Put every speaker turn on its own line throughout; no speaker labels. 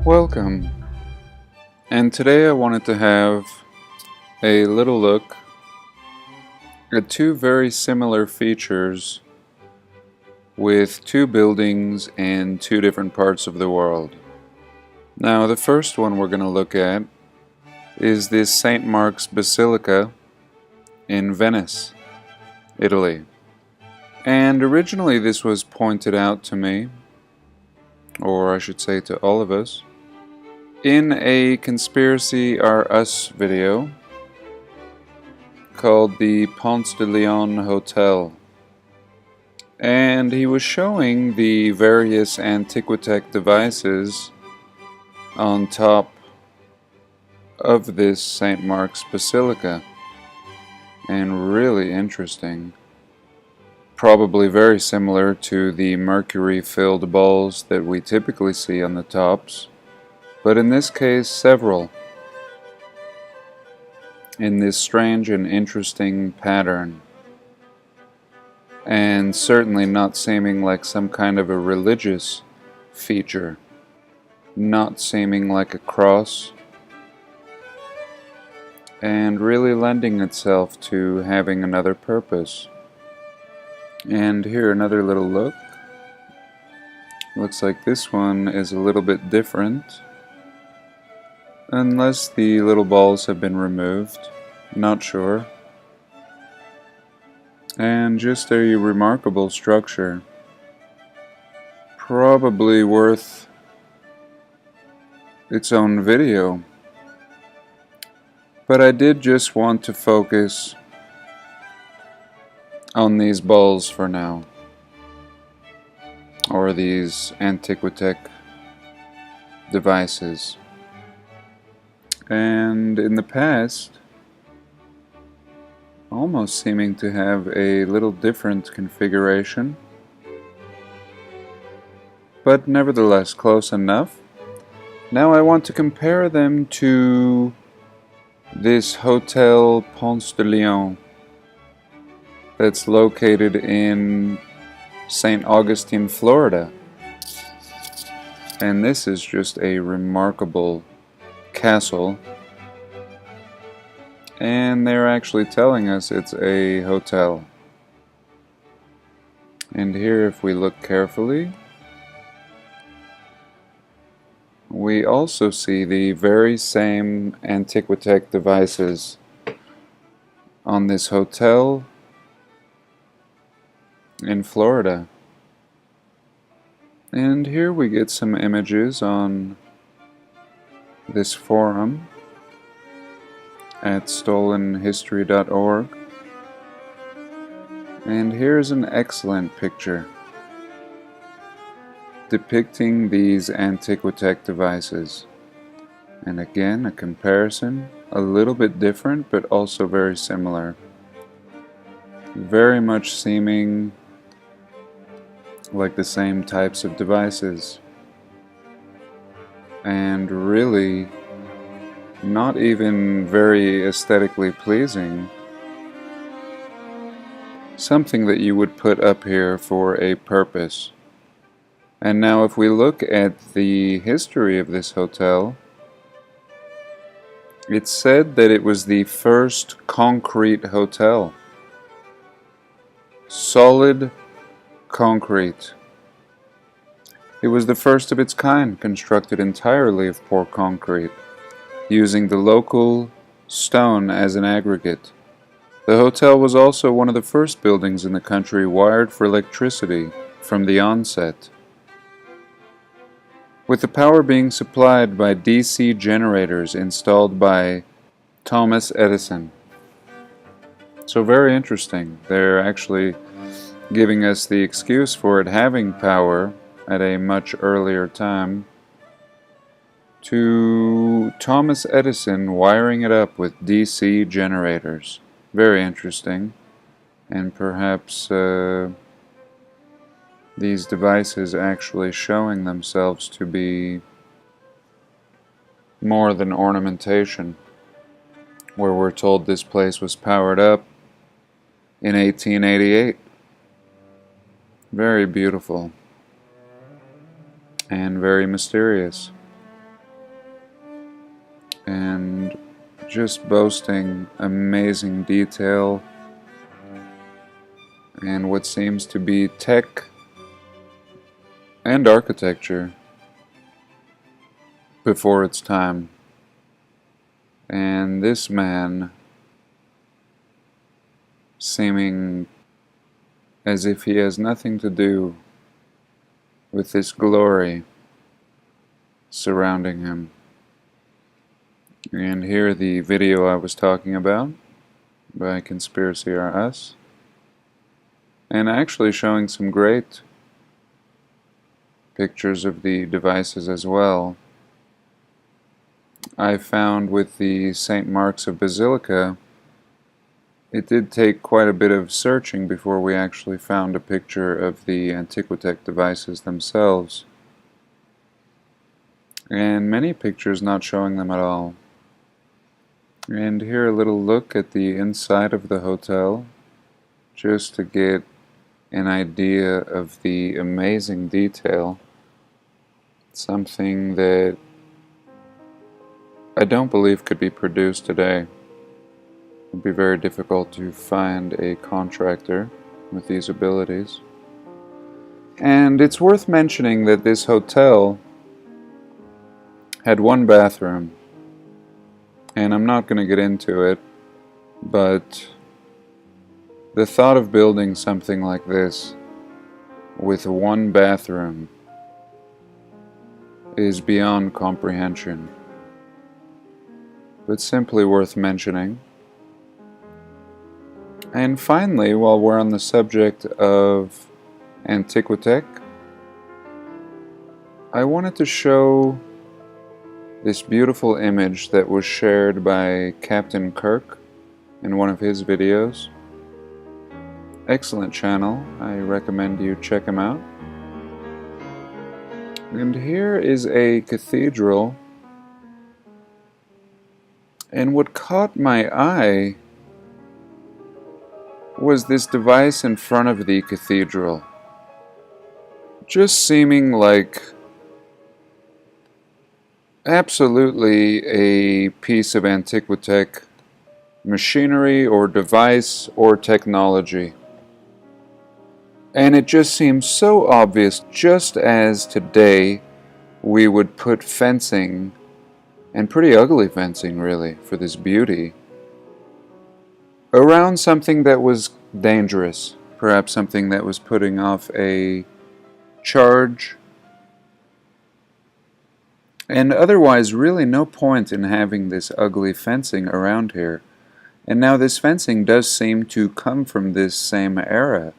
Welcome, and today I wanted to have a little look at two very similar features with two buildings in two different parts of the world. Now, the first one we're going to look at is this St. Mark's Basilica in Venice, Italy. And originally this was pointed out to me, or I should say to all of us, in a Conspiracy Are Us video called the Ponce de Leon Hotel. And he was showing the various Antiquitech devices on top of this St. Mark's Basilica. And really interesting. Probably very similar to the mercury-filled balls that we typically see on the tops, but in this case several, in this strange and interesting pattern, and certainly not seeming like some kind of a religious feature, not seeming like a cross, and really lending itself to having another purpose. And here another little look. Looks like this one is a little bit different, unless the little balls have been removed, not sure. And just a remarkable structure, probably worth its own video. But I did just want to focus on these balls for now, or these Antiquitech devices. And in the past, almost seeming to have a little different configuration, but nevertheless close enough. Now I want to compare them to this Hotel Ponce de Leon that's located in St. Augustine, Florida. And this is just a remarkable castle. And they're actually telling us it's a hotel. And here, if we look carefully, we also see the very same Antiquitech devices on this hotel in Florida. And here we get some images on this forum at stolenhistory.org. And here's an excellent picture depicting these Antiquitech devices. And again, a comparison, a little bit different, but also very similar. Very much seeming like the same types of devices, and really not even very aesthetically pleasing. Something that you would put up here for a purpose. And now if we look at the history of this hotel, it's said that it was the first concrete hotel. Solid concrete. It was the first of its kind, constructed entirely of poured concrete, using the local stone as an aggregate. The hotel was also one of the first buildings in the country wired for electricity from the onset, with the power being supplied by DC generators installed by Thomas Edison. So very interesting. They're actually giving us the excuse for it having power at a much earlier time to Thomas Edison wiring it up with DC generators. Very interesting. And perhaps these devices actually showing themselves to be more than ornamentation, where we're told this place was powered up in 1888. Very beautiful and very mysterious. and just boasting amazing detail and what seems to be tech and architecture before its time. And this man seeming as if he has nothing to do with this glory surrounding him. And here the video I was talking about by Conspiracy R Us, and actually showing some great pictures of the devices as well. I found with the St. Mark's of Basilica, it did take quite a bit of searching before we actually found a picture of the Antiquitech devices themselves, and many pictures not showing them at all. And here a little look at the inside of the hotel, just to get an idea of the amazing detail. Something that I don't believe could be produced today. It would be very difficult to find a contractor with these abilities. And it's worth mentioning that this hotel had one bathroom, and I'm not going to get into it, but the thought of building something like this with one bathroom is beyond comprehension, but simply worth mentioning. And finally, while we're on the subject of Antiquitech, I wanted to show this beautiful image that was shared by Captain Kirk in one of his videos. Excellent channel, I recommend you check him out. And here is a cathedral, and what caught my eye was this device in front of the cathedral, just seeming like absolutely a piece of Antiquitech machinery or device or technology. And it just seems so obvious, just as today we would put fencing, and pretty ugly fencing really, for this beauty, around something that was dangerous, perhaps something that was putting off a charge, and otherwise really no point in having this ugly fencing around here. And now this fencing does seem to come from this same era,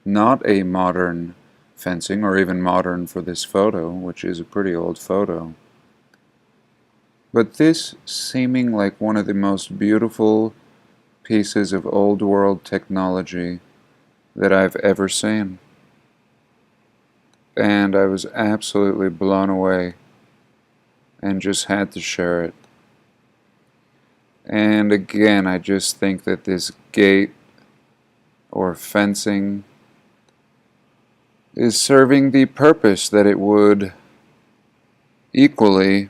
not a modern fencing, or even modern for this photo, which is a pretty old photo. But this seeming like one of the most beautiful pieces of old world technology that I've ever seen. And I was absolutely blown away and just had to share it. And again, I just think that this gate or fencing is serving the purpose that it would equally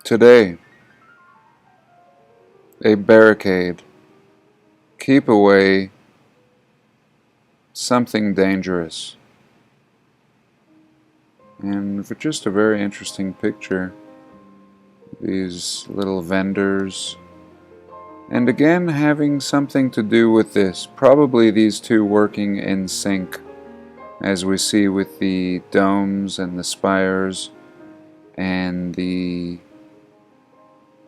today. A barricade. Keep away something dangerous. And for just a very interesting picture, these little vendors, and again having something to do with this, probably these two working in sync, as we see with the domes and the spires and the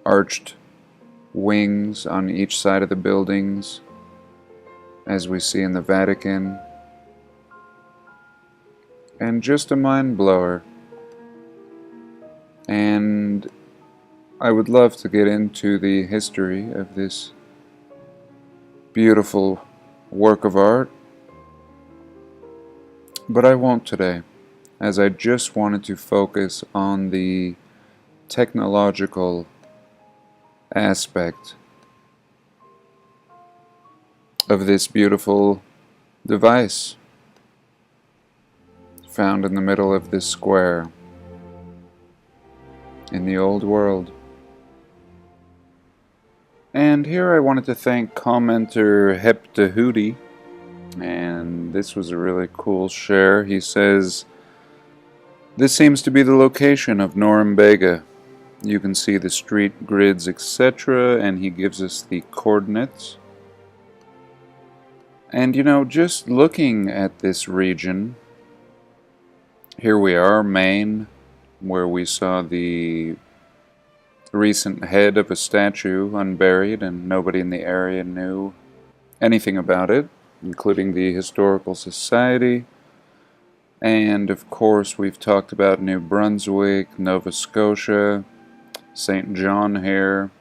arched wings on each side of the buildings, as we see in the Vatican. And just a mind blower. And I would love to get into the history of this beautiful work of art, but I won't today, as I just wanted to focus on the technological aspect of this beautiful device found in the middle of this square. in the old world. And here I wanted to thank commenter Heptahootie, and this was a really cool share. He says, "This seems to be the location of Norumbega. You can see the street grids, etc., and he gives us the coordinates. And you know, just looking at this region, here we are, Maine, where we saw the recent head of a statue unburied and nobody in the area knew anything about it, including the Historical Society. And of course we've talked about New Brunswick, Nova Scotia, St. John here.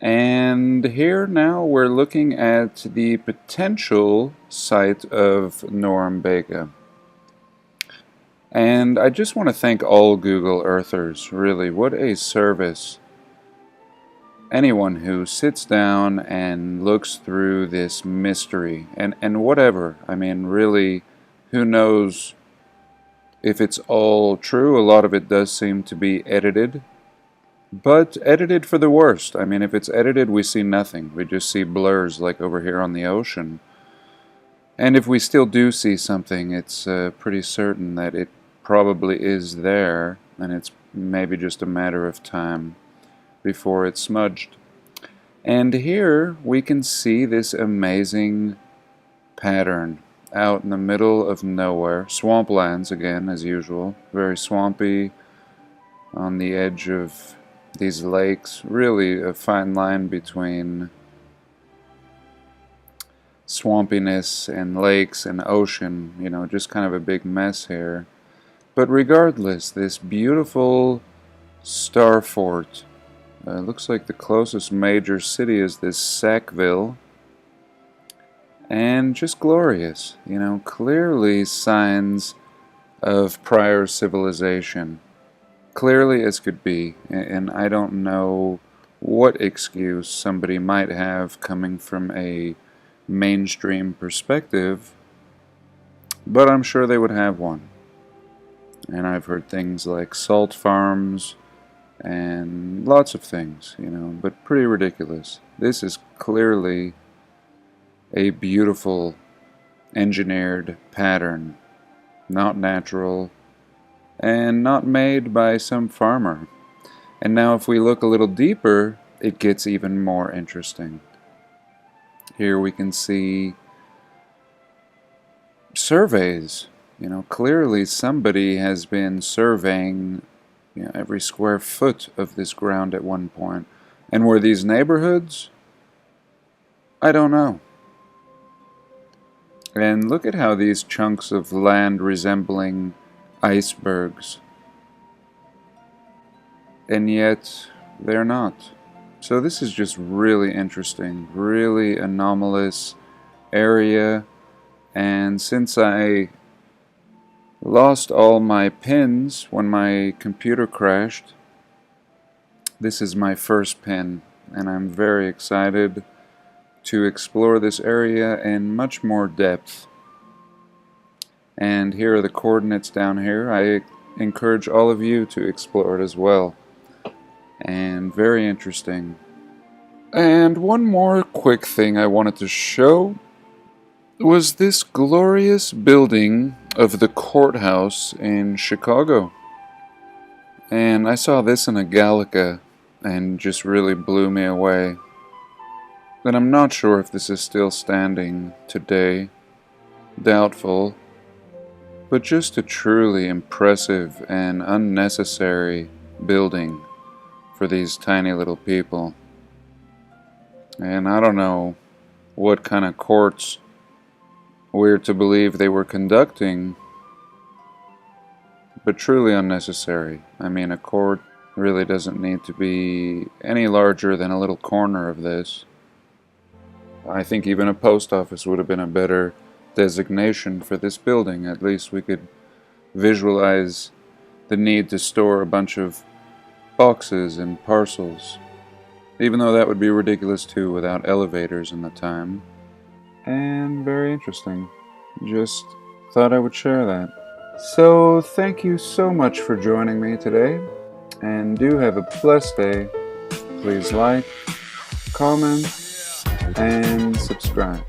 And here now we're looking at the potential site of Norumbega. And I just want to thank all Google Earthers, really. What a service. Anyone who sits down and looks through this mystery, and whatever, I mean, really, who knows if it's all true. A lot of it does seem to be edited, but edited for the worst. I mean, if it's edited, we see nothing. We just see blurs like over here on the ocean. And if we still do see something, it's pretty certain that it probably is there, and it's maybe just a matter of time before it's smudged. And here we can see this amazing pattern out in the middle of nowhere. Swamplands again, as usual. Very swampy on the edge of these lakes. Really a fine line between swampiness and lakes and ocean. You know, just kind of a big mess here. But regardless, this beautiful star fort, looks like the closest major city is this Sackville, and just glorious, you know, clearly signs of prior civilization, clearly as could be, and I don't know what excuse somebody might have coming from a mainstream perspective, but I'm sure they would have one. And I've heard things like salt farms and lots of things, you know, but pretty ridiculous. This is clearly a beautiful engineered pattern, not natural and not made by some farmer. And now if we look a little deeper, it gets even more interesting. Here we can see surveys. You know, clearly somebody has been surveying, you know, every square foot of this ground at one point. And were these neighborhoods? I don't know. And look at how these chunks of land resembling icebergs. And yet they're not. So this is just really interesting, really anomalous area. And since I lost all my pins when my computer crashed, this is my first pin, and I'm very excited to explore this area in much more depth. And here are the coordinates down here. I encourage all of you to explore it as well. And very interesting. And one more quick thing I wanted to show was this glorious building of the courthouse in Chicago. And I saw this in a Gallica and just really blew me away. And I'm not sure if this is still standing today. Doubtful. But just a truly impressive and unnecessary building for these tiny little people. And I don't know what kind of courts we're to believe they were conducting, but truly unnecessary. I mean, a court really doesn't need to be any larger than a little corner of this. I think even a post office would have been a better designation for this building. At least we could visualize the need to store a bunch of boxes and parcels, even though that would be ridiculous too without elevators in the time. And very interesting. Just thought I would share that. So thank you so much for joining me today. and do have a blessed day. Please like, comment, and subscribe.